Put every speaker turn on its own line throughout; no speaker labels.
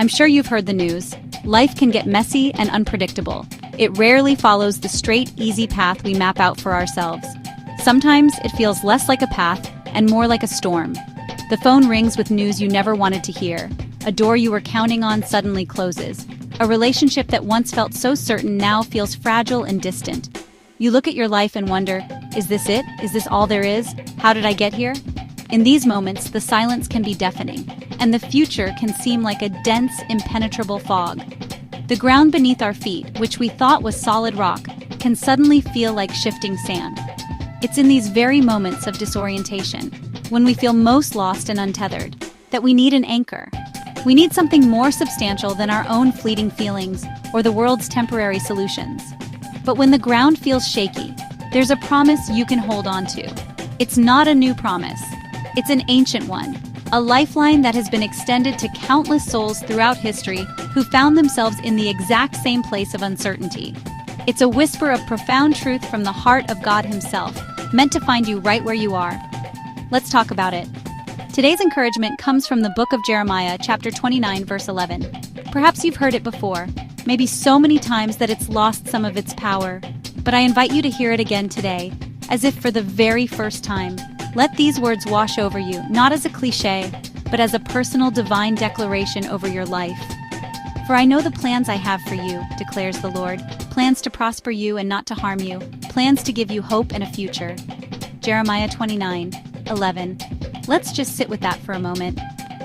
I'm sure you've heard the news. Life can get messy and unpredictable. It rarely follows the straight, easy path we map out for ourselves. Sometimes it feels less like a path and more like a storm. The phone rings with news you never wanted to hear. A door you were counting on suddenly closes. A relationship that once felt so certain now feels fragile and distant. You look at your life and wonder, is this it? Is this all there is? How did I get here? In these moments, the silence can be deafening, and the future can seem like a dense, impenetrable fog. The ground beneath our feet, which we thought was solid rock, can suddenly feel like shifting sand. It's in these very moments of disorientation, when we feel most lost and untethered, that we need an anchor. We need something more substantial than our own fleeting feelings or the world's temporary solutions. But when the ground feels shaky, there's a promise you can hold on to. It's not a new promise. It's an ancient one, a lifeline that has been extended to countless souls throughout history who found themselves in the exact same place of uncertainty. It's a whisper of profound truth from the heart of God Himself, meant to find you right where you are. Let's talk about it. Today's encouragement comes from the book of Jeremiah, chapter 29, verse 11. Perhaps you've heard it before, maybe so many times that it's lost some of its power, but I invite you to hear it again today, as if for the very first time. Let these words wash over you, not as a cliche, but as a personal divine declaration over your life. For I know the plans I have for you, declares the Lord, plans to prosper you and not to harm you, plans to give you hope and a future. Jeremiah 29:11. Let's just sit with that for a moment.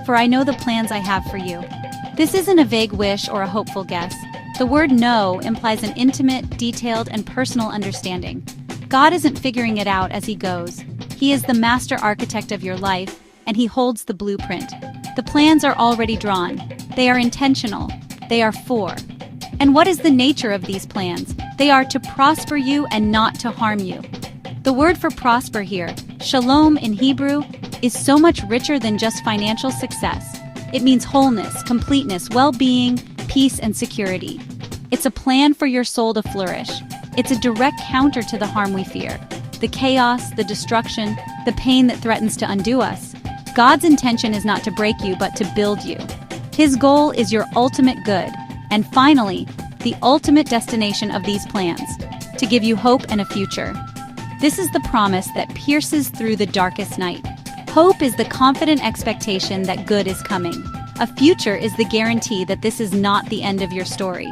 For I know the plans I have for you. This isn't a vague wish or a hopeful guess. The word know implies an intimate, detailed, and personal understanding. God isn't figuring it out as He goes. He is the master architect of your life, and He holds the blueprint. The plans are already drawn. They are intentional. They are for. And what is the nature of these plans? They are to prosper you and not to harm you. The word for prosper here, shalom in Hebrew, is so much richer than just financial success. It means wholeness, completeness, well-being, peace, and security. It's a plan for your soul to flourish. It's a direct counter to the harm we fear, the chaos, the destruction, the pain that threatens to undo us. God's intention is not to break you, but to build you. His goal is your ultimate good, and finally, the ultimate destination of these plans, to give you hope and a future. This is the promise that pierces through the darkest night. Hope is the confident expectation that good is coming. A future is the guarantee that this is not the end of your story.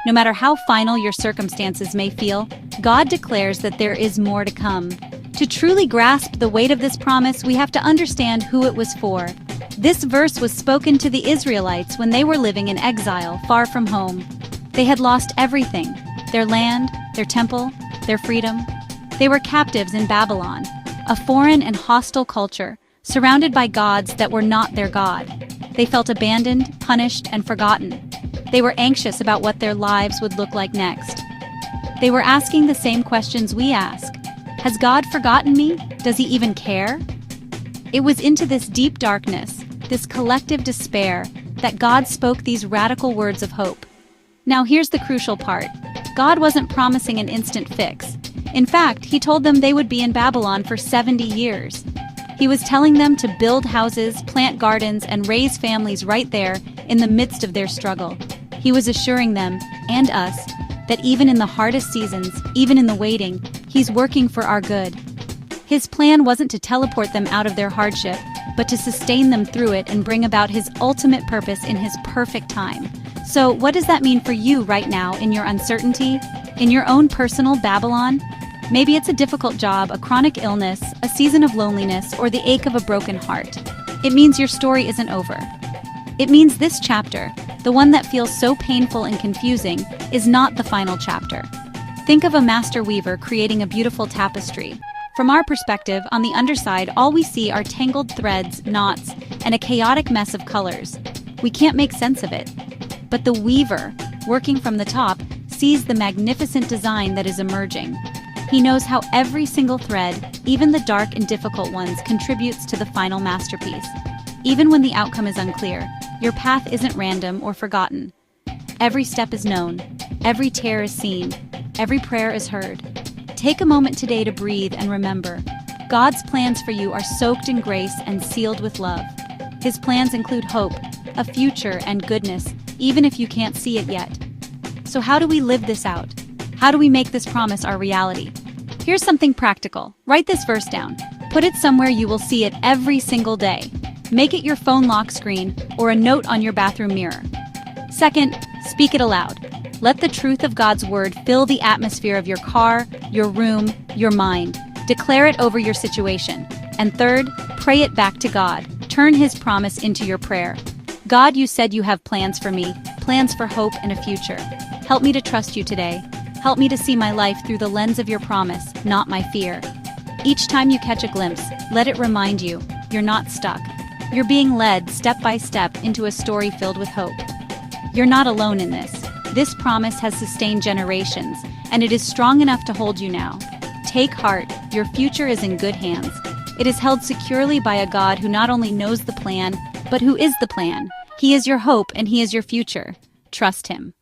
No matter how final your circumstances may feel, God declares that there is more to come. To truly grasp the weight of this promise, we have to understand who it was for. This verse was spoken to the Israelites when they were living in exile, far from home. They had lost everything: their land, their temple, their freedom. They were captives in Babylon, a foreign and hostile culture, surrounded by gods that were not their God. They felt abandoned, punished, and forgotten. They were anxious about what their lives would look like next. They were asking the same questions we ask. Has God forgotten me? Does He even care? It was into this deep darkness, this collective despair, that God spoke these radical words of hope. Now here's the crucial part. God wasn't promising an instant fix. In fact, He told them they would be in Babylon for 70 years. He was telling them to build houses, plant gardens, and raise families right there in the midst of their struggle. He was assuring them, and us, that even in the hardest seasons, even in the waiting, He's working for our good. His plan wasn't to teleport them out of their hardship, but to sustain them through it and bring about His ultimate purpose in His perfect time. So, what does that mean for you right now in your uncertainty? In your own personal Babylon? Maybe it's a difficult job, a chronic illness, a season of loneliness, or the ache of a broken heart. It means your story isn't over. It means this chapter, the one that feels so painful and confusing, is not the final chapter. Think of a master weaver creating a beautiful tapestry. From our perspective, on the underside, all we see are tangled threads, knots, and a chaotic mess of colors. We can't make sense of it. But the weaver, working from the top, sees the magnificent design that is emerging. He knows how every single thread, even the dark and difficult ones, contributes to the final masterpiece. Even when the outcome is unclear, your path isn't random or forgotten. Every step is known, every tear is seen, every prayer is heard. Take a moment today to breathe and remember, God's plans for you are soaked in grace and sealed with love. His plans include hope, a future, and goodness, even if you can't see it yet. So how do we live this out? How do we make this promise our reality? Here's something practical. Write this verse down. Put it somewhere you will see it every single day. Make it your phone lock screen or a note on your bathroom mirror. Second, speak it aloud. Let the truth of God's word fill the atmosphere of your car, your room, your mind. Declare it over your situation. And third, pray it back to God. Turn His promise into your prayer. God, you said you have plans for me, plans for hope and a future. Help me to trust you today. Help me to see my life through the lens of your promise, not my fear. Each time you catch a glimpse, let it remind you, you're not stuck. You're being led step by step into a story filled with hope. You're not alone in this. This promise has sustained generations, and it is strong enough to hold you now. Take heart, your future is in good hands. It is held securely by a God who not only knows the plan, but who is the plan. He is your hope and He is your future. Trust Him.